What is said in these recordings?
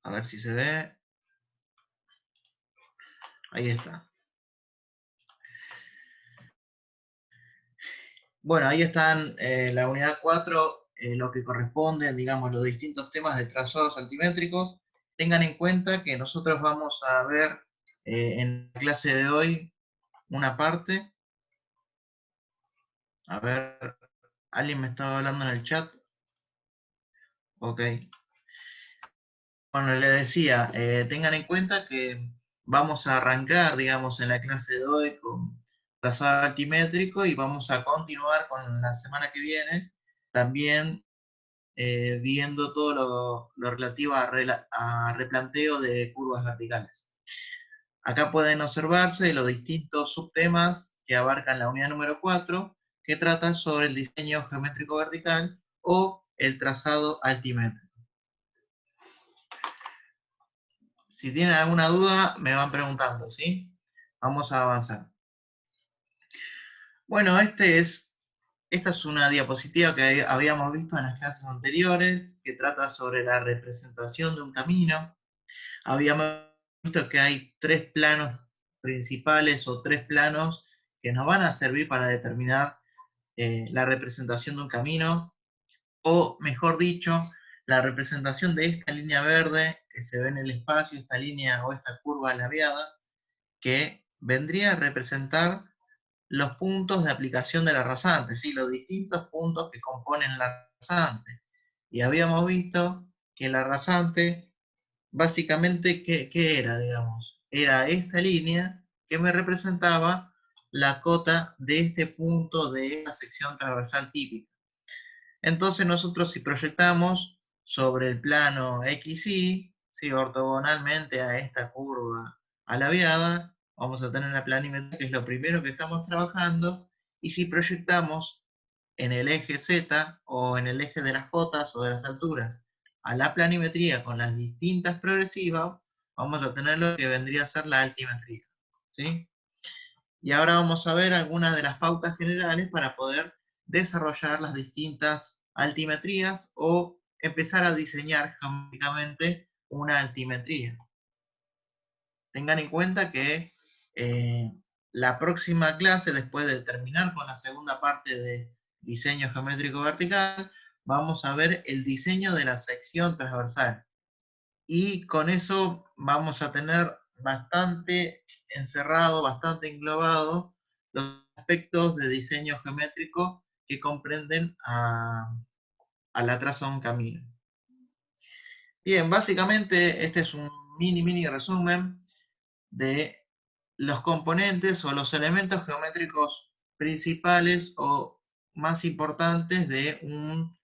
A ver si se ve. Ahí está. Bueno, ahí están la unidad 4, lo que corresponde, digamos, los distintos temas de trazados altimétricos. Tengan en cuenta que nosotros vamos a ver en la clase de hoy una parte. A ver, alguien me estaba hablando en el chat. Ok. Bueno, le decía, tengan en cuenta que vamos a arrancar, digamos, en la clase de hoy con trazado altimétrico y vamos a continuar con la semana que viene también viendo todo lo relativo a replanteo de curvas verticales. Acá pueden observarse los distintos subtemas que abarcan la unidad número 4, que tratan sobre el diseño geométrico vertical o el trazado altimétrico. Si tienen alguna duda, me van preguntando, ¿sí? Vamos a avanzar. Bueno, esta es una diapositiva que habíamos visto en las clases anteriores, que trata sobre la representación de un camino. Habíamos visto que hay tres planos principales o tres planos que nos van a servir para determinar la representación de un camino, o mejor dicho, la representación de esta línea verde que se ve en el espacio, esta línea o esta curva labiada, que vendría a representar los puntos de aplicación de la rasante, ¿sí? Los distintos puntos que componen la rasante. Y habíamos visto que la rasante, básicamente, ¿qué era, digamos? Era esta línea que me representaba la cota de este punto de esta sección transversal típica. Entonces nosotros si proyectamos sobre el plano XY, ¿sí? Ortogonalmente a esta curva alabiada, vamos a tener la planimetría, que es lo primero que estamos trabajando, y si proyectamos en el eje Z o en el eje de las cotas o de las alturas a la planimetría con las distintas progresivas, vamos a tener lo que vendría a ser la altimetría, ¿sí? Y ahora vamos a ver algunas de las pautas generales para poder desarrollar las distintas altimetrías o empezar a diseñar geométricamente una altimetría. Tengan en cuenta que la próxima clase, después de terminar con la segunda parte de diseño geométrico vertical, vamos a ver el diseño de la sección transversal. Y con eso vamos a tener bastante encerrado, bastante englobado los aspectos de diseño geométrico que comprenden a la traza de un camino. Bien, básicamente este es un mini resumen de los componentes o los elementos geométricos principales o más importantes de un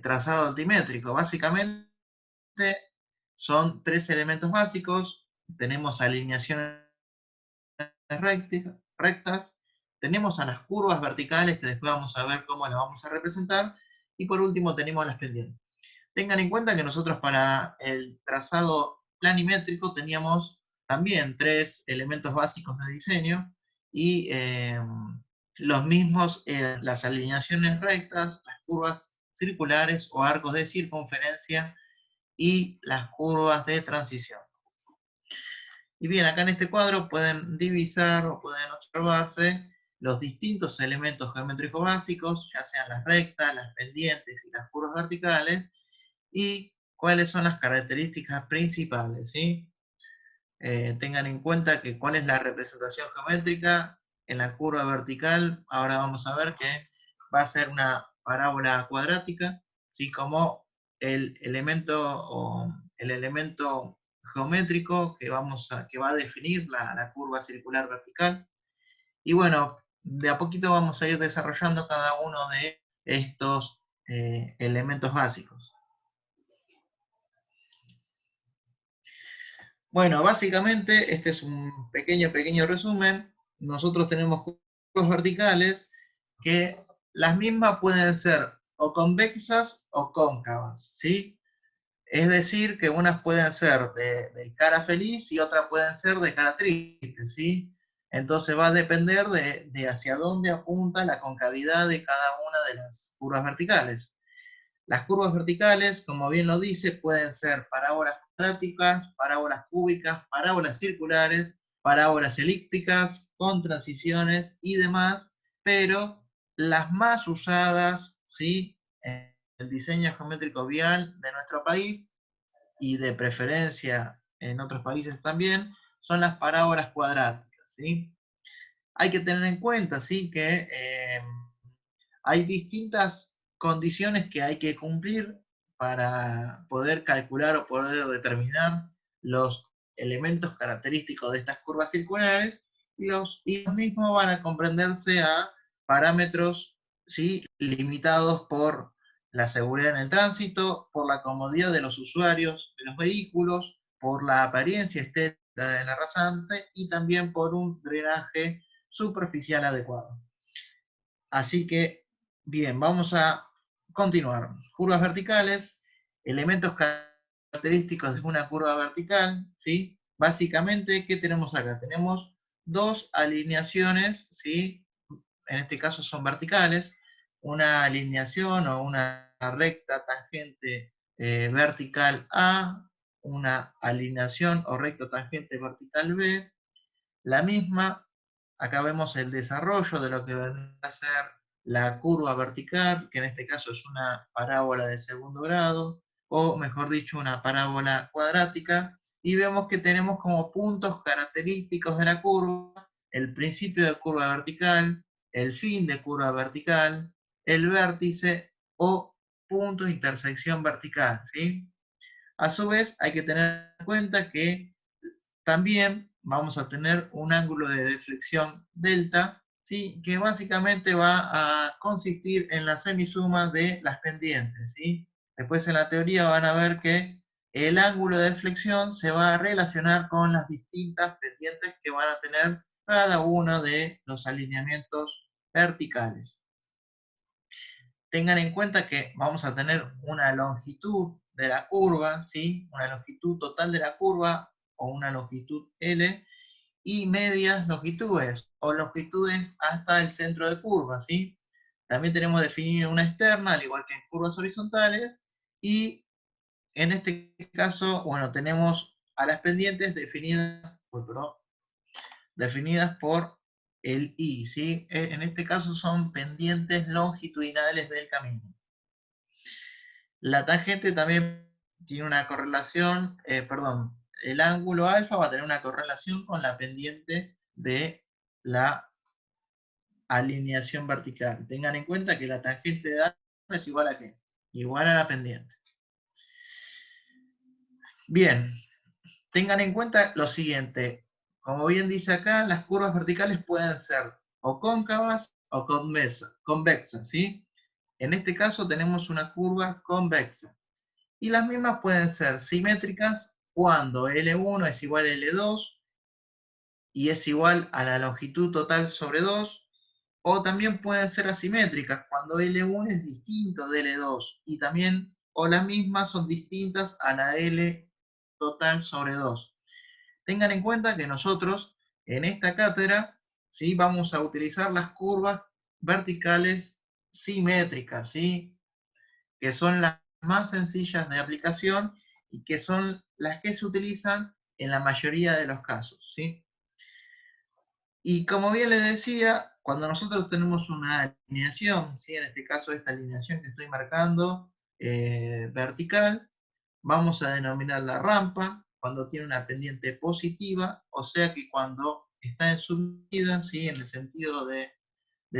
trazado altimétrico. Básicamente son tres elementos básicos. Tenemos alineaciones rectas, tenemos a las curvas verticales, que después vamos a ver cómo las vamos a representar, y por último tenemos las pendientes. Tengan en cuenta que nosotros para el trazado planimétrico teníamos también tres elementos básicos de diseño, y los mismos, las alineaciones rectas, las curvas circulares o arcos de circunferencia y las curvas de transición. Y bien, acá en este cuadro pueden divisar o pueden observarse los distintos elementos geométricos básicos, ya sean las rectas, las pendientes y las curvas verticales, y cuáles son las características principales, ¿sí? Tengan en cuenta que cuál es la representación geométrica en la curva vertical. Ahora vamos a ver que va a ser una parábola cuadrática, ¿sí? Como el elemento geométrico que va a definir la curva circular vertical. Y bueno, de a poquito vamos a ir desarrollando cada uno de estos elementos básicos. Bueno, básicamente este es un pequeño resumen. Nosotros tenemos curvas verticales que las mismas pueden ser o convexas o cóncavas, ¿sí? Es decir, que unas pueden ser de cara feliz y otras pueden ser de cara triste, ¿sí? Entonces va a depender de hacia dónde apunta la concavidad de cada una de las curvas verticales. Las curvas verticales, como bien lo dice, pueden ser parábolas cuadráticas, parábolas cúbicas, parábolas circulares, parábolas elípticas, con transiciones y demás, pero las más usadas, ¿sí?, en el diseño geométrico vial de nuestro país, y de preferencia en otros países también, son las parábolas cuadráticas, ¿sí? Hay que tener en cuenta, ¿sí?, que hay distintas condiciones que hay que cumplir para poder calcular o poder determinar los elementos característicos de estas curvas circulares, y los mismos van a comprenderse a parámetros, ¿sí?, limitados por la seguridad en el tránsito, por la comodidad de los usuarios de los vehículos, por la apariencia estética de la rasante y también por un drenaje superficial adecuado. Así que, bien, vamos a continuar. Curvas verticales, elementos característicos de una curva vertical, ¿sí? Básicamente, ¿qué tenemos acá? Tenemos dos alineaciones, ¿sí? En este caso son verticales, una alineación o una recta tangente vertical A, una alineación o recta tangente vertical B. La misma, acá vemos el desarrollo de lo que va a ser la curva vertical, que en este caso es una parábola de segundo grado, o mejor dicho, una parábola cuadrática, y vemos que tenemos como puntos característicos de la curva el principio de curva vertical, el fin de curva vertical, el vértice o punto de intersección vertical, ¿sí? A su vez, hay que tener en cuenta que también vamos a tener un ángulo de deflexión delta, ¿sí?, que básicamente va a consistir en la semisuma de las pendientes, ¿sí? Después en la teoría van a ver que el ángulo de deflexión se va a relacionar con las distintas pendientes que van a tener cada uno de los alineamientos verticales. Tengan en cuenta que vamos a tener una longitud de la curva, ¿sí?, una longitud total de la curva o una longitud L, y medias longitudes o longitudes hasta el centro de curva, ¿sí? También tenemos definido una externa, al igual que en curvas horizontales, y en este caso, bueno, tenemos a las pendientes definidas por el I, ¿sí? En este caso son pendientes longitudinales del camino. La tangente también tiene una correlación, el ángulo alfa va a tener una correlación con la pendiente de la alineación vertical. Tengan en cuenta que la tangente de alfa es igual a ¿qué? Igual a la pendiente. Bien, tengan en cuenta lo siguiente. Como bien dice acá, las curvas verticales pueden ser o cóncavas o convexas, ¿sí? En este caso tenemos una curva convexa. Y las mismas pueden ser simétricas cuando L1 es igual a L2 y es igual a la longitud total sobre 2, o también pueden ser asimétricas cuando L1 es distinto de L2 y también, o las mismas son distintas a la L total sobre 2. Tengan en cuenta que nosotros en esta cátedra, ¿sí?, vamos a utilizar las curvas verticales simétricas, ¿sí?, que son las más sencillas de aplicación y que son las que se utilizan en la mayoría de los casos, ¿sí? Y como bien les decía, cuando nosotros tenemos una alineación, ¿sí?, en este caso esta alineación que estoy marcando, vertical, vamos a denominar la rampa cuando tiene una pendiente positiva, o sea que cuando está en subida, ¿sí?, en el sentido de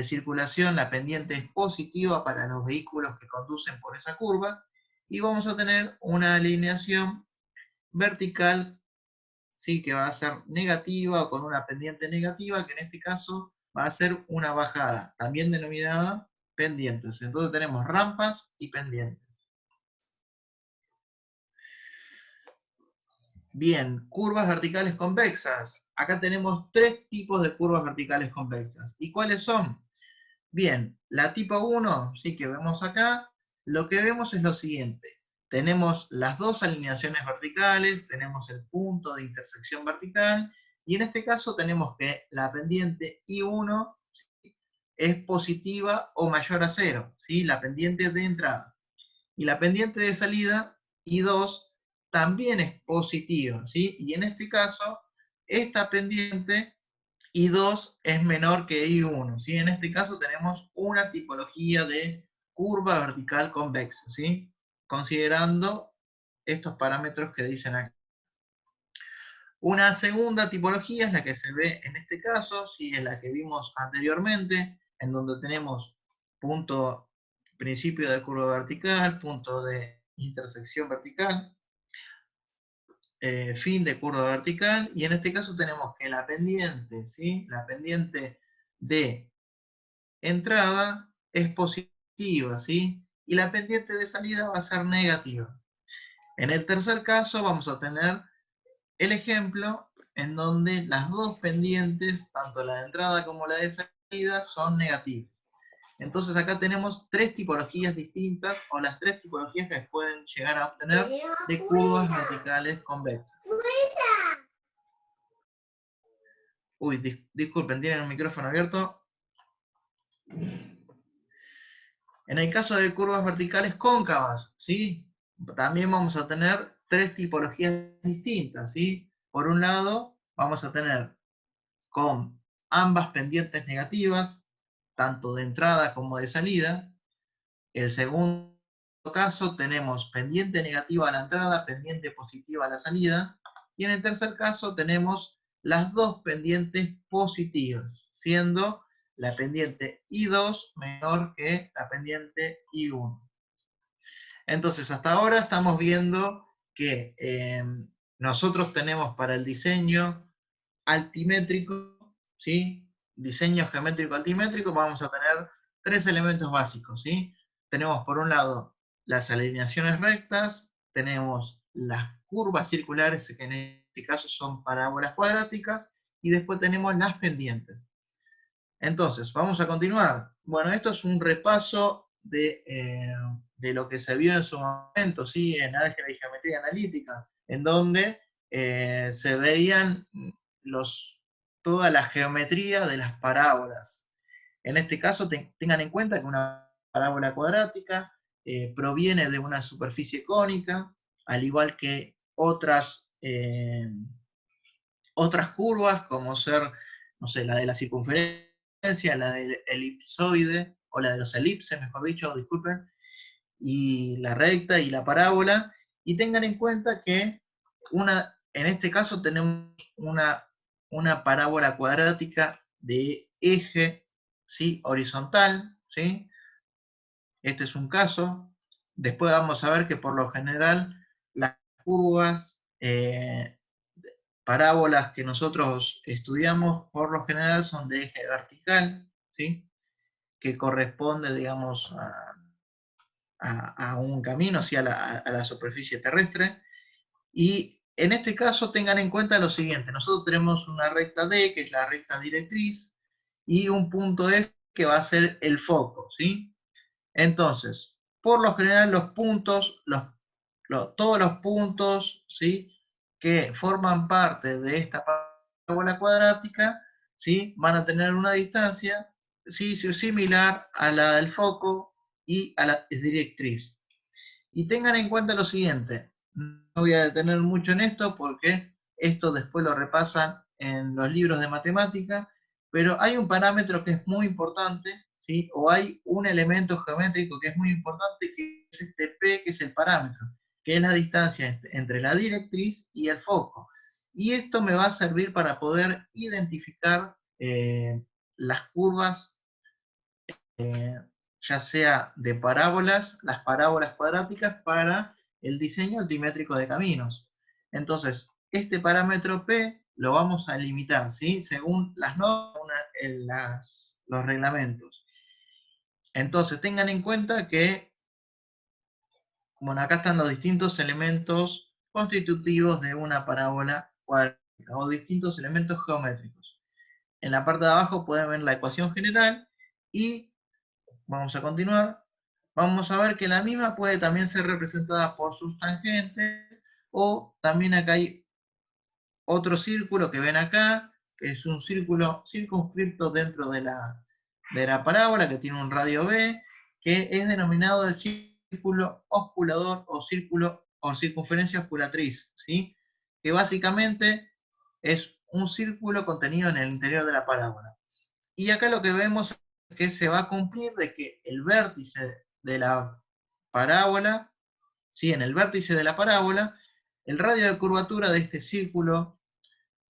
circulación, la pendiente es positiva para los vehículos que conducen por esa curva, y vamos a tener una alineación vertical, ¿sí?, que va a ser negativa o con una pendiente negativa, que en este caso va a ser una bajada, también denominada pendientes. Entonces tenemos rampas y pendientes. Bien, curvas verticales convexas. Acá tenemos tres tipos de curvas verticales convexas. ¿Y cuáles son? Bien, la tipo 1, sí, que vemos acá, lo que vemos es lo siguiente. Tenemos las dos alineaciones verticales, tenemos el punto de intersección vertical, y en este caso tenemos que la pendiente I1 es positiva o mayor a 0, ¿sí?, la pendiente de entrada. y la pendiente de salida, I2, también es positiva, ¿sí? Y en este caso, esta pendiente, I2, es menor que I1, ¿sí? En este caso tenemos una tipología de curva vertical convexa, ¿sí? Considerando estos parámetros que dicen acá. Una segunda tipología es la que se ve en este caso, ¿sí? Es la que vimos anteriormente, en donde tenemos punto principio de curva vertical, punto de intersección vertical, fin de curva vertical, y en este caso tenemos que la pendiente, ¿sí? La pendiente de entrada es positiva, ¿sí? Y la pendiente de salida va a ser negativa. En el tercer caso vamos a tener el ejemplo en donde las dos pendientes, tanto la de entrada como la de salida, son negativas. Entonces acá tenemos tres tipologías distintas, o las tres tipologías que se pueden llegar a obtener de curvas verticales convexas. Uy, disculpen, ¿tienen el micrófono abierto? En el caso de curvas verticales cóncavas, ¿sí? También vamos a tener tres tipologías distintas, ¿sí? Por un lado, vamos a tener con ambas pendientes negativas, tanto de entrada como de salida. El segundo caso tenemos pendiente negativa a la entrada, pendiente positiva a la salida. Y en el tercer caso tenemos las dos pendientes positivas, siendo la pendiente I2 menor que la pendiente I1. Entonces, hasta ahora estamos viendo que nosotros tenemos para el diseño altimétrico, ¿sí? Diseño geométrico altimétrico, vamos a tener tres elementos básicos, ¿sí? Tenemos por un lado las alineaciones rectas, tenemos las curvas circulares, que en este caso son parábolas cuadráticas, y después tenemos las pendientes. Entonces, vamos a continuar. Bueno, esto es un repaso de lo que se vio en su momento, ¿sí? En álgebra y geometría analítica, en donde se veían toda la geometría de las parábolas. En este caso, tengan en cuenta que una parábola cuadrática proviene de una superficie cónica, al igual que otras curvas, como ser, no sé, la de la circunferencia, la del elipsoide, o la de los elipses, mejor dicho, disculpen, y la recta y la parábola, y tengan en cuenta que en este caso tenemos una parábola cuadrática de eje, ¿sí? Horizontal, ¿sí? Este es un caso. Después vamos a ver que por lo general las curvas, parábolas que nosotros estudiamos, por lo general son de eje vertical, ¿sí? Que corresponde, digamos, a un camino, ¿sí? a la superficie terrestre. Y en este caso tengan en cuenta lo siguiente: nosotros tenemos una recta D, que es la recta directriz, y un punto F, que va a ser el foco, ¿sí? Entonces, por lo general los puntos, todos los puntos, ¿sí? que forman parte de esta parábola cuadrática, ¿sí? van a tener una distancia, ¿sí? similar a la del foco y a la directriz. Y tengan en cuenta lo siguiente: no voy a detener mucho en esto porque esto después lo repasan en los libros de matemática, pero hay un parámetro que es muy importante, ¿sí? O hay un elemento geométrico que es muy importante, que es este P, que es el parámetro, que es la distancia entre la directriz y el foco. Y esto me va a servir para poder identificar las curvas, ya sea de parábolas, las parábolas cuadráticas, para el diseño altimétrico de caminos. Entonces, este parámetro P lo vamos a limitar, ¿sí? según las normas, los reglamentos. Entonces, tengan en cuenta que, bueno, acá están los distintos elementos constitutivos de una parábola cuadrática, o distintos elementos geométricos. En la parte de abajo pueden ver la ecuación general, y vamos a continuar. Vamos a ver que la misma puede también ser representada por sus tangentes, o también acá hay otro círculo que ven acá, que es un círculo circunscripto dentro de la parábola, que tiene un radio B, que es denominado el círculo círculo osculador o círculo o circunferencia osculatriz, ¿sí? Que básicamente es un círculo contenido en el interior de la parábola. Y acá lo que vemos es que se va a cumplir de que el vértice de la parábola, ¿sí? En el vértice de la parábola, el radio de curvatura de este círculo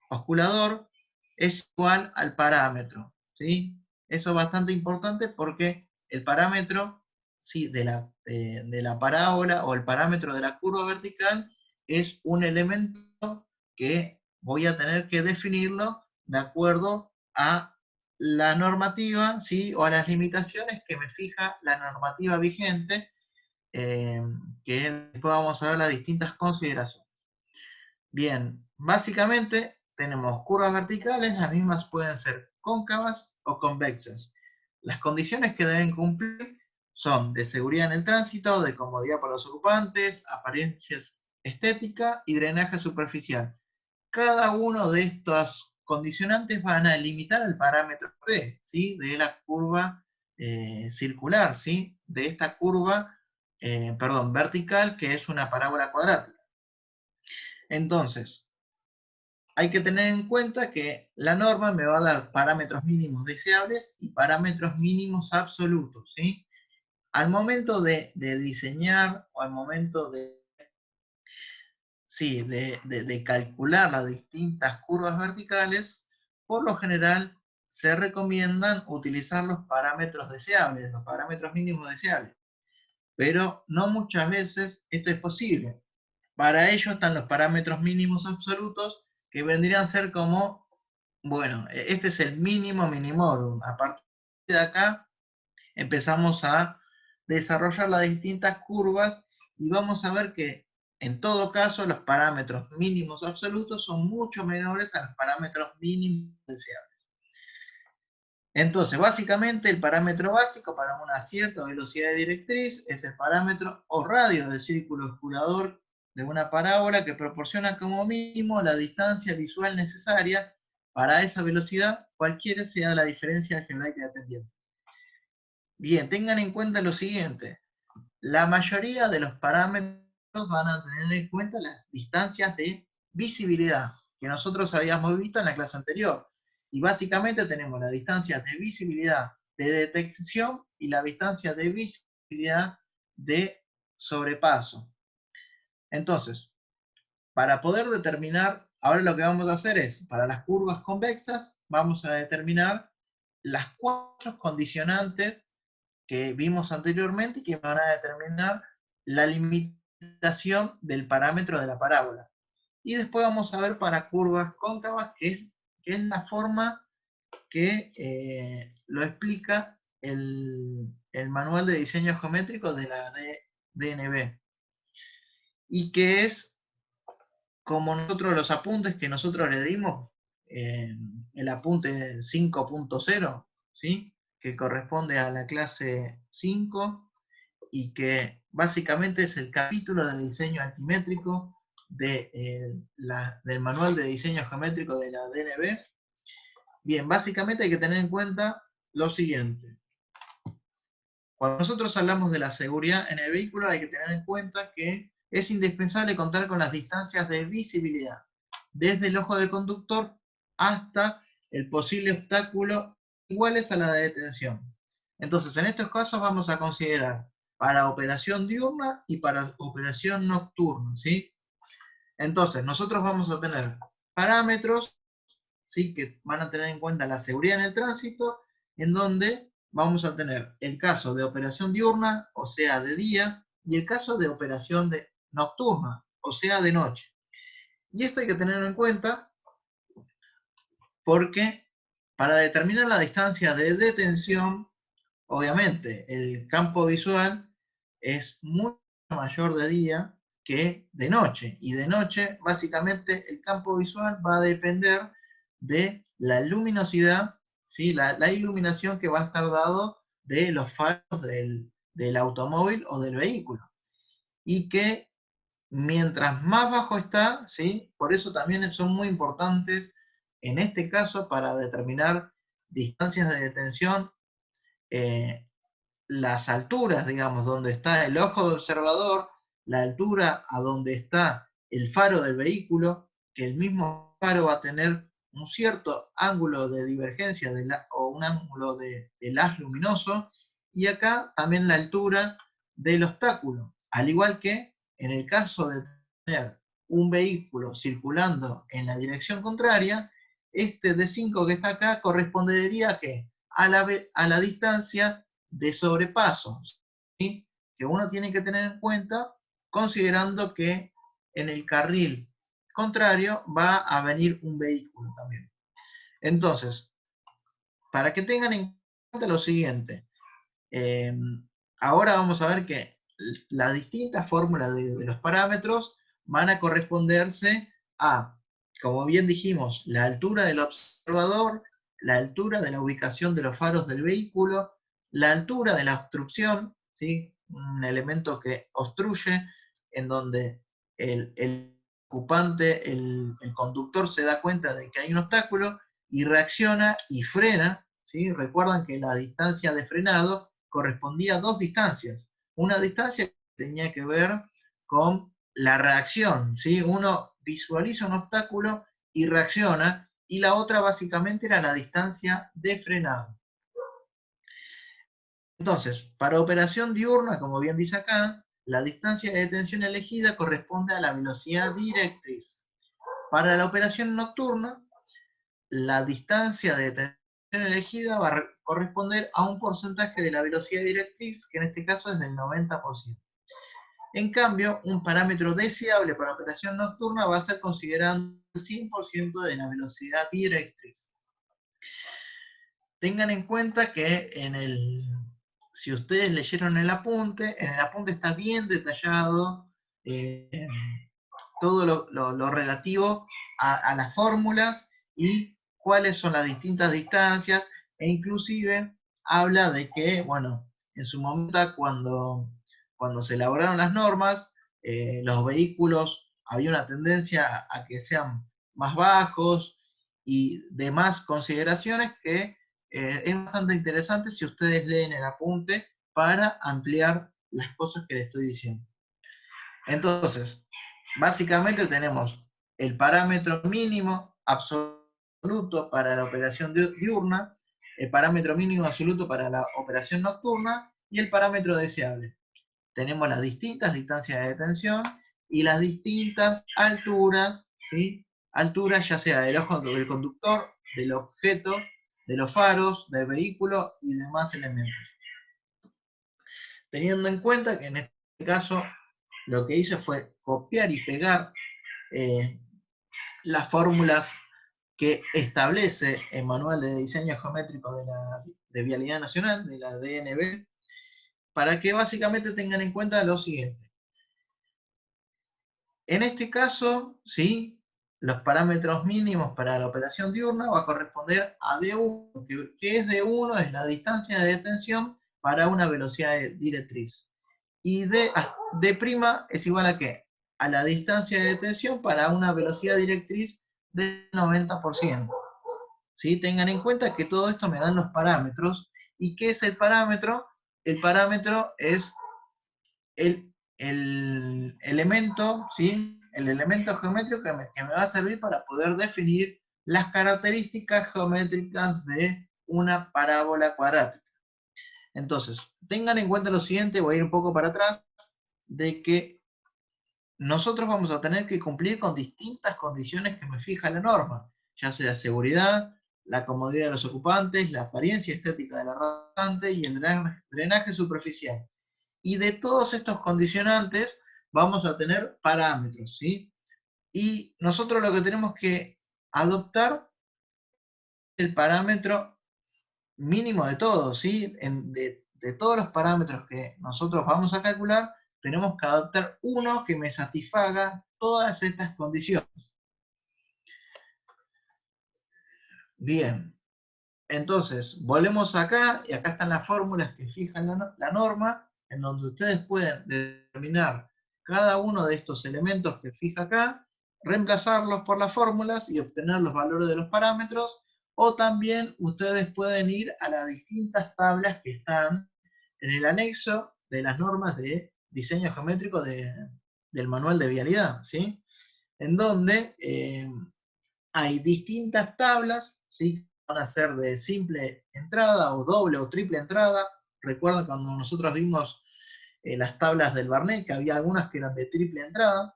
osculador es igual al parámetro, ¿sí? Eso es bastante importante porque el parámetro, ¿sí? de la parábola o el parámetro de la curva vertical es un elemento que voy a tener que definirlo de acuerdo a la normativa, ¿sí? O a las limitaciones que me fija la normativa vigente, que después vamos a ver las distintas consideraciones. Bien, básicamente tenemos curvas verticales, las mismas pueden ser cóncavas o convexas. Las condiciones que deben cumplir son de seguridad en el tránsito, de comodidad para los ocupantes, apariencias estética y drenaje superficial. Cada uno de estos condicionantes van a limitar el parámetro P, ¿sí? De la curva circular, ¿sí? De esta curva, vertical, que es una parábola cuadrática. Entonces, hay que tener en cuenta que la norma me va a dar parámetros mínimos deseables y parámetros mínimos absolutos, ¿sí? Al momento de diseñar o al momento de calcular las distintas curvas verticales, por lo general se recomiendan utilizar los parámetros deseables, los parámetros mínimos deseables. Pero no muchas veces esto es posible. Para ello están los parámetros mínimos absolutos, que vendrían a ser como, bueno, este es el mínimo minimorum. A partir de acá empezamos a desarrollar las distintas curvas y vamos a ver que en todo caso los parámetros mínimos absolutos son mucho menores a los parámetros mínimos deseables. Entonces, básicamente el parámetro básico para una cierta velocidad directriz es el parámetro o radio del círculo osculador de una parábola que proporciona como mínimo la distancia visual necesaria para esa velocidad, cualquiera sea la diferencia algebraica dependiente. Bien, tengan en cuenta lo siguiente. La mayoría de los parámetros van a tener en cuenta las distancias de visibilidad, que nosotros habíamos visto en la clase anterior. Y básicamente tenemos la distancia de visibilidad de detección y la distancia de visibilidad de sobrepaso. Entonces, para poder determinar, ahora lo que vamos a hacer es, para las curvas convexas, vamos a determinar las 4 condicionantes que vimos anteriormente y que van a determinar la limitación del parámetro de la parábola. Y después vamos a ver para curvas cóncavas, que es la forma que lo explica el manual de diseño geométrico de la DNB. Y que es como nosotros los apuntes que nosotros le dimos, el apunte 5.0, ¿sí? Que corresponde a la clase 5 y que básicamente es el capítulo de diseño altimétrico del manual de diseño geométrico de la DNB. Bien, básicamente hay que tener en cuenta lo siguiente. Cuando nosotros hablamos de la seguridad en el vehículo, hay que tener en cuenta que es indispensable contar con las distancias de visibilidad, desde el ojo del conductor hasta el posible obstáculo, iguales a la de detención. Entonces, en estos casos vamos a considerar para operación diurna y para operación nocturna, ¿sí? Entonces, nosotros vamos a tener parámetros, ¿sí? Que van a tener en cuenta la seguridad en el tránsito, en donde vamos a tener el caso de operación diurna, o sea, de día, y el caso de operación nocturna, o sea, de noche. Y esto hay que tenerlo en cuenta porque para determinar la distancia de detención, obviamente, el campo visual es mucho mayor de día que de noche. Y de noche, básicamente, el campo visual va a depender de la luminosidad, ¿sí? La iluminación que va a estar dado de los faros del automóvil o del vehículo. Y que mientras más bajo está, ¿sí? Por eso también son muy importantes en este caso para determinar distancias de detención, las alturas, digamos, donde está el ojo del observador, la altura a donde está el faro del vehículo, que el mismo faro va a tener un cierto ángulo de divergencia o un ángulo del haz luminoso, y acá también la altura del obstáculo, al igual que en el caso de tener un vehículo circulando en la dirección contraria, este D5 que está acá correspondería a, ¿qué? A la distancia de sobrepaso, ¿sí? Que uno tiene que tener en cuenta considerando que en el carril contrario va a venir un vehículo también. Entonces, para que tengan en cuenta lo siguiente, ahora vamos a ver que las distintas fórmulas de los parámetros van a corresponderse a, como bien dijimos, la altura del observador, la altura de la ubicación de los faros del vehículo, la altura de la obstrucción, ¿sí? Un elemento que obstruye, en donde el ocupante, el conductor se da cuenta de que hay un obstáculo y reacciona y frena, ¿sí? Recuerdan que la distancia de frenado correspondía a dos distancias. Una distancia que tenía que ver con la reacción, ¿sí? Uno visualiza un obstáculo y reacciona, y la otra básicamente era la distancia de frenado. Entonces, para operación diurna, como bien dice acá, la distancia de detención elegida corresponde a la velocidad directriz. Para la operación nocturna, la distancia de detención elegida va a corresponder a un porcentaje de la velocidad directriz, que en este caso es del 90%. En cambio, un parámetro deseable para operación nocturna va a ser considerando el 100% de la velocidad directriz. Tengan en cuenta que si ustedes leyeron el apunte, en el apunte está bien detallado todo lo relativo a las fórmulas y cuáles son las distintas distancias, e inclusive habla de que, bueno, en su momento cuando se elaboraron las normas, los vehículos había una tendencia a que sean más bajos y demás consideraciones que es bastante interesante si ustedes leen el apunte para ampliar las cosas que les estoy diciendo. Entonces, básicamente tenemos el parámetro mínimo absoluto para la operación diurna, el parámetro mínimo absoluto para la operación nocturna y el parámetro deseable. Tenemos las distintas distancias de detención y las distintas alturas, ¿sí? Alturas ya sea del ojo del conductor, del objeto, de los faros, del vehículo y demás elementos. Teniendo en cuenta que en este caso lo que hice fue copiar y pegar las fórmulas que establece el Manual de Diseño Geométrico de Vialidad Nacional, de la DNV, para que básicamente tengan en cuenta lo siguiente. En este caso, ¿sí? Los parámetros mínimos para la operación diurna va a corresponder a D1, que es D1, es la distancia de detención para una velocidad directriz. Y D' es igual a ¿qué? A la distancia de detención para una velocidad directriz del 90%. ¿Sí? Tengan en cuenta que todo esto me dan los parámetros. ¿Y qué es el parámetro? El parámetro es el elemento, ¿sí? El elemento geométrico que me va a servir para poder definir las características geométricas de una parábola cuadrática. Entonces, tengan en cuenta lo siguiente, voy a ir un poco para atrás, de que nosotros vamos a tener que cumplir con distintas condiciones que me fija la norma, ya sea seguridad, la comodidad de los ocupantes, la apariencia estética de la rasante y el drenaje superficial. Y de todos estos condicionantes vamos a tener parámetros, ¿sí? Y nosotros lo que tenemos que adoptar es el parámetro mínimo de todos, ¿sí? De todos los parámetros que nosotros vamos a calcular, tenemos que adoptar uno que me satisfaga todas estas condiciones. Bien, entonces volvemos acá, y acá están las fórmulas que fijan la norma, en donde ustedes pueden determinar cada uno de estos elementos que fija acá, reemplazarlos por las fórmulas y obtener los valores de los parámetros, o también ustedes pueden ir a las distintas tablas que están en el anexo de las normas de diseño geométrico del manual de vialidad, ¿sí? En donde hay distintas tablas, ¿sí? Van a ser de simple entrada o doble o triple entrada. Recuerda cuando nosotros vimos las tablas del Barnet, que había algunas que eran de triple entrada.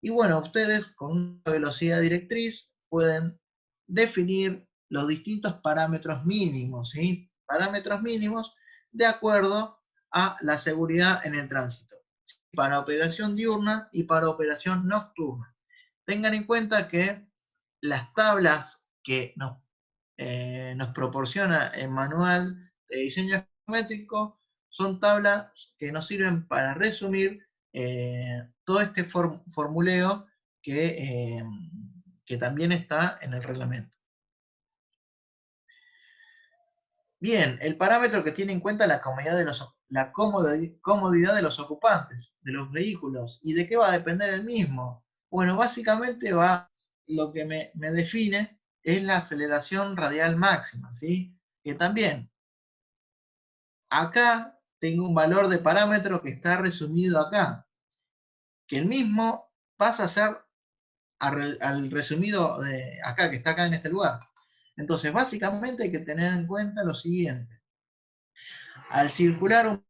Y bueno, ustedes con una velocidad directriz pueden definir los distintos parámetros mínimos, ¿sí? Parámetros mínimos de acuerdo a la seguridad en el tránsito, ¿sí? Para operación diurna y para operación nocturna. Tengan en cuenta que las tablas que nos proporciona el manual de diseño geométrico son tablas que nos sirven para resumir todo este formuleo que también está en el reglamento. Bien, el parámetro que tiene en cuenta la comodidad de los ocupantes, de los vehículos. ¿Y de qué va a depender el mismo? Bueno, básicamente lo que me define es la aceleración radial máxima, ¿sí? Que también acá tengo un valor de parámetro que está resumido acá, que el mismo pasa a ser al resumido de acá, que está acá en este lugar. Entonces, básicamente hay que tener en cuenta lo siguiente. Al circular un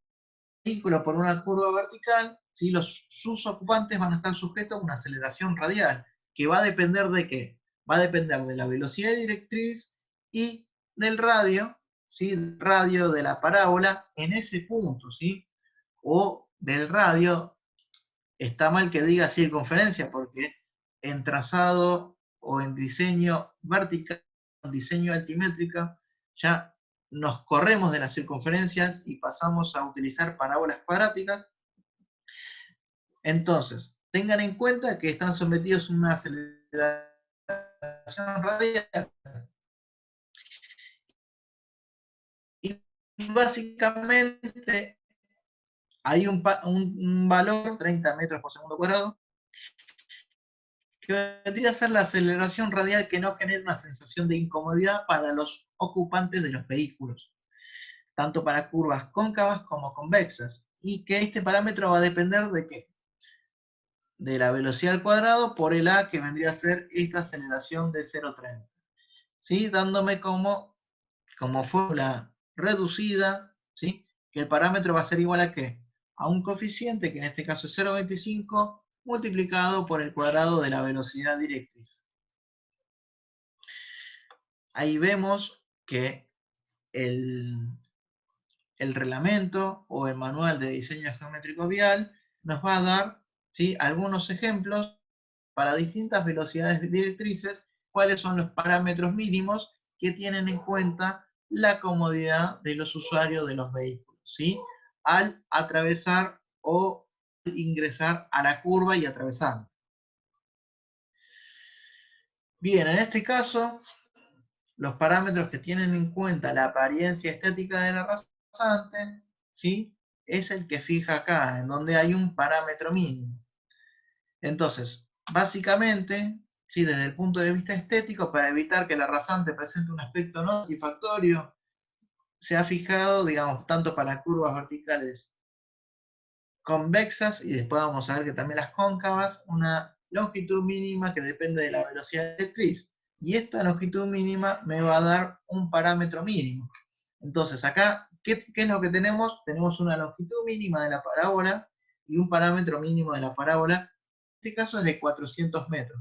vehículo por una curva vertical, ¿sí? Sus ocupantes van a estar sujetos a una aceleración radial, que va a depender de qué? Va a depender de la velocidad directriz y del radio, ¿sí? Del radio de la parábola en ese punto, ¿sí? O del radio, está mal que diga circunferencia, porque en trazado o en diseño vertical, en diseño altimétrica, ya nos corremos de las circunferencias y pasamos a utilizar parábolas cuadráticas. Entonces, tengan en cuenta que están sometidos a una aceleración radial. Y básicamente hay un valor, 30 metros por segundo cuadrado, que vendría a ser la aceleración radial que no genera una sensación de incomodidad para los ocupantes de los vehículos, tanto para curvas cóncavas como convexas, y que este parámetro va a depender de qué? De la velocidad al cuadrado por el A, que vendría a ser esta aceleración de 0,30, ¿sí? Dándome como fórmula reducida, ¿sí? Que el parámetro va a ser igual a ¿qué? A un coeficiente, que en este caso es 0,25, multiplicado por el cuadrado de la velocidad directriz. Ahí vemos que el reglamento o el manual de diseño geométrico vial nos va a dar, ¿sí? Algunos ejemplos para distintas velocidades directrices, cuáles son los parámetros mínimos que tienen en cuenta la comodidad de los usuarios de los vehículos, ¿sí? Al atravesar o ingresar a la curva y atravesar. Bien, en este caso, los parámetros que tienen en cuenta la apariencia estética de la rasante, ¿sí? Es el que fija acá, en donde hay un parámetro mínimo. Entonces, básicamente, ¿sí? Desde el punto de vista estético, para evitar que la rasante presente un aspecto no satisfactorio, se ha fijado, digamos, tanto para curvas verticales convexas, y después vamos a ver que también las cóncavas, una longitud mínima que depende de la velocidad directriz. Y esta longitud mínima me va a dar un parámetro mínimo. Entonces, acá, ¿qué es lo que tenemos? Tenemos una longitud mínima de la parábola y un parámetro mínimo de la parábola. En este caso es de 400 metros.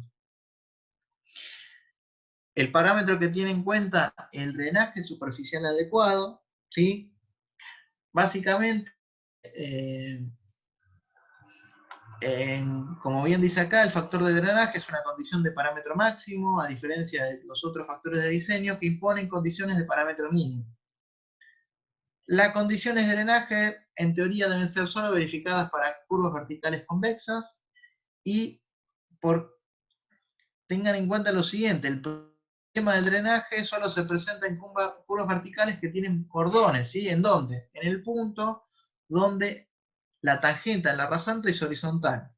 El parámetro que tiene en cuenta el drenaje superficial adecuado, ¿sí? Básicamente, como bien dice acá, el factor de drenaje es una condición de parámetro máximo, a diferencia de los otros factores de diseño que imponen condiciones de parámetro mínimo. Las condiciones de drenaje, en teoría, deben ser solo verificadas para curvas verticales convexas, y tengan en cuenta lo siguiente: el problema del drenaje solo se presenta en curvas verticales que tienen cordones, ¿sí? ¿En dónde? En el punto donde la tangente a la rasante es horizontal.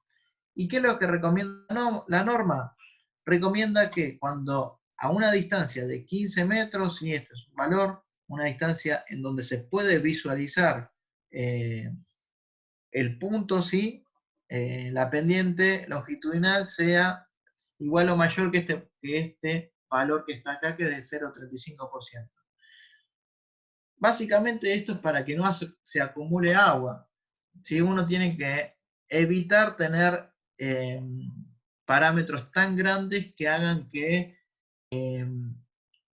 ¿Y qué es lo que recomienda la norma? Recomienda que cuando a una distancia de 15 metros, y este es un valor, una distancia en donde se puede visualizar el punto, ¿sí? La pendiente longitudinal sea igual o mayor que este valor que está acá, que es de 0,35%. Básicamente esto es para que no se acumule agua. ¿Sí? Uno tiene que evitar tener parámetros tan grandes que hagan que,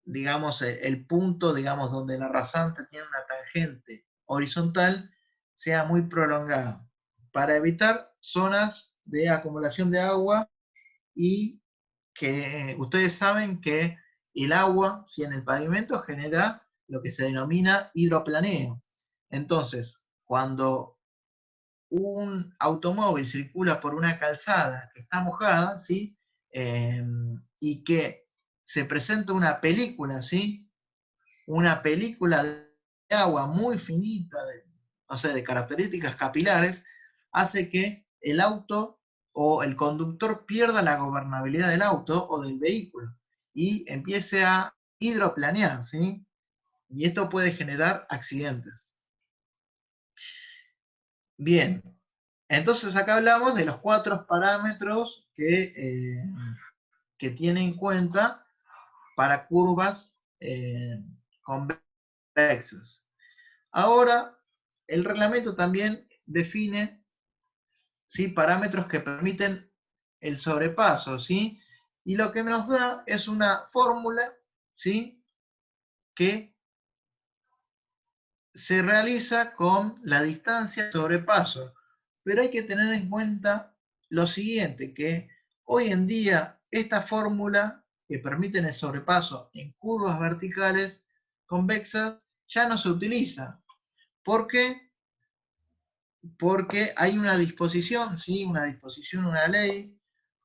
digamos, el punto, digamos, donde la rasante tiene una tangente horizontal sea muy prolongado, para evitar zonas de acumulación de agua. Y que ustedes saben que el agua, si en el pavimento, genera lo que se denomina hidroplaneo. Entonces, cuando un automóvil circula por una calzada que está mojada, ¿sí? Y que se presenta una película, ¿sí? Una película de agua muy finita, no sé, de características capilares, hace que el auto o el conductor pierda la gobernabilidad del auto o del vehículo y empiece a hidroplanear, ¿sí? Y esto puede generar accidentes. Bien, entonces acá hablamos de los 4 parámetros que tiene en cuenta para curvas convexas. Ahora, el reglamento también define, ¿sí?, parámetros que permiten el sobrepaso, ¿sí? Y lo que nos da es una fórmula, ¿sí?, que se realiza con la distancia de sobrepaso. Pero hay que tener en cuenta lo siguiente, que hoy en día esta fórmula que permite el sobrepaso en curvas verticales convexas ya no se utiliza. ¿Por qué? Porque hay una disposición, ¿sí? Una ley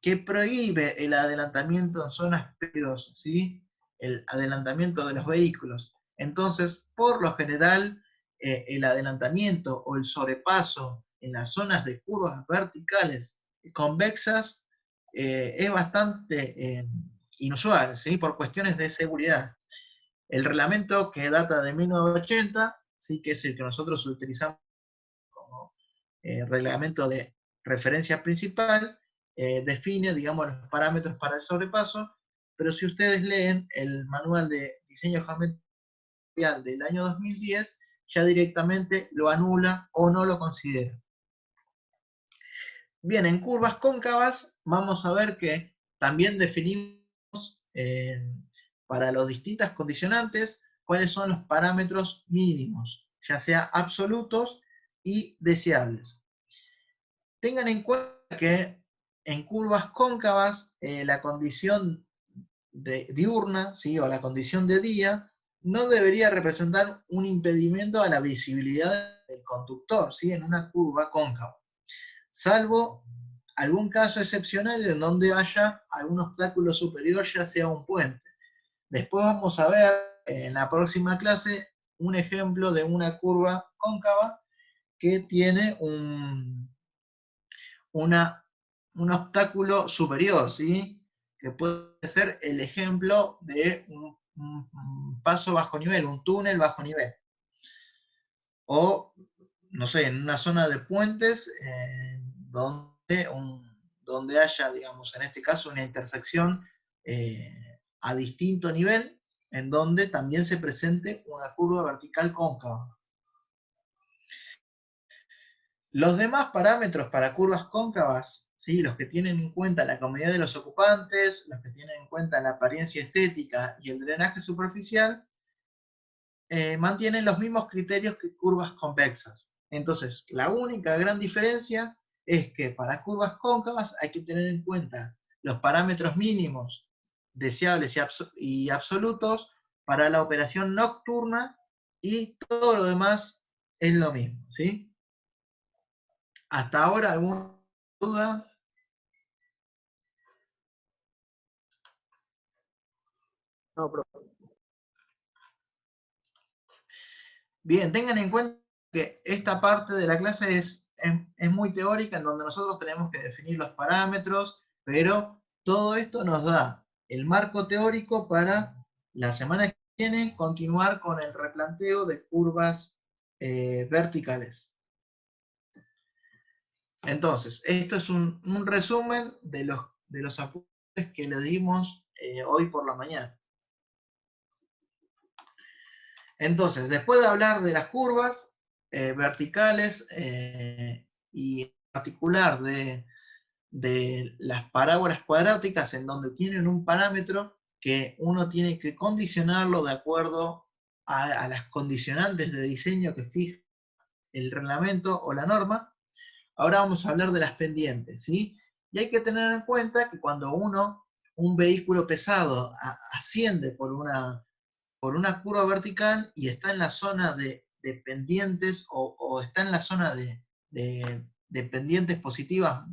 que prohíbe el adelantamiento en zonas peligrosas, ¿sí? El adelantamiento de los vehículos. Entonces, por lo general, el adelantamiento o el sobrepaso en las zonas de curvas verticales convexas es bastante inusual, ¿sí? Por cuestiones de seguridad. El reglamento, que data de 1980, ¿sí?, que es el que nosotros utilizamos como reglamento de referencia principal, define, digamos, los parámetros para el sobrepaso, pero si ustedes leen el manual de diseño geométrico del año 2010, ya directamente lo anula o no lo considera. Bien, en curvas cóncavas vamos a ver que también definimos para los distintas condicionantes cuáles son los parámetros mínimos, ya sea absolutos y deseables. Tengan en cuenta que en curvas cóncavas la condición diurna, ¿sí?, o la condición de día no debería representar un impedimento a la visibilidad del conductor, ¿sí?, en una curva cóncava, salvo algún caso excepcional en donde haya algún obstáculo superior, ya sea un puente. Después vamos a ver en la próxima clase un ejemplo de una curva cóncava que tiene un obstáculo superior, ¿sí?, que puede ser el ejemplo de un paso bajo nivel, un túnel bajo nivel. O, no sé, en una zona de puentes donde haya, digamos, en este caso, una intersección a distinto nivel, en donde también se presente una curva vertical cóncava. Los demás parámetros para curvas cóncavas, ¿sí?, los que tienen en cuenta la comodidad de los ocupantes, los que tienen en cuenta la apariencia estética y el drenaje superficial, mantienen los mismos criterios que curvas convexas. Entonces, la única gran diferencia es que para curvas cóncavas hay que tener en cuenta los parámetros mínimos deseables y absolutos para la operación nocturna, y todo lo demás es lo mismo, ¿sí? ¿Hasta ahora alguna duda? No, profe. Bien, tengan en cuenta que esta parte de la clase es muy teórica, en donde nosotros tenemos que definir los parámetros, pero todo esto nos da el marco teórico para la semana que viene continuar con el replanteo de curvas verticales. Entonces, esto es un resumen de los apuntes que le dimos hoy por la mañana. Entonces, después de hablar de las curvas verticales y en particular de las parábolas cuadráticas, en donde tienen un parámetro que uno tiene que condicionarlo de acuerdo a las condicionantes de diseño que fija el reglamento o la norma, ahora vamos a hablar de las pendientes, ¿sí? Y hay que tener en cuenta que cuando un vehículo pesado asciende por una curva vertical y está en la zona de pendientes o está en la zona de pendientes positivas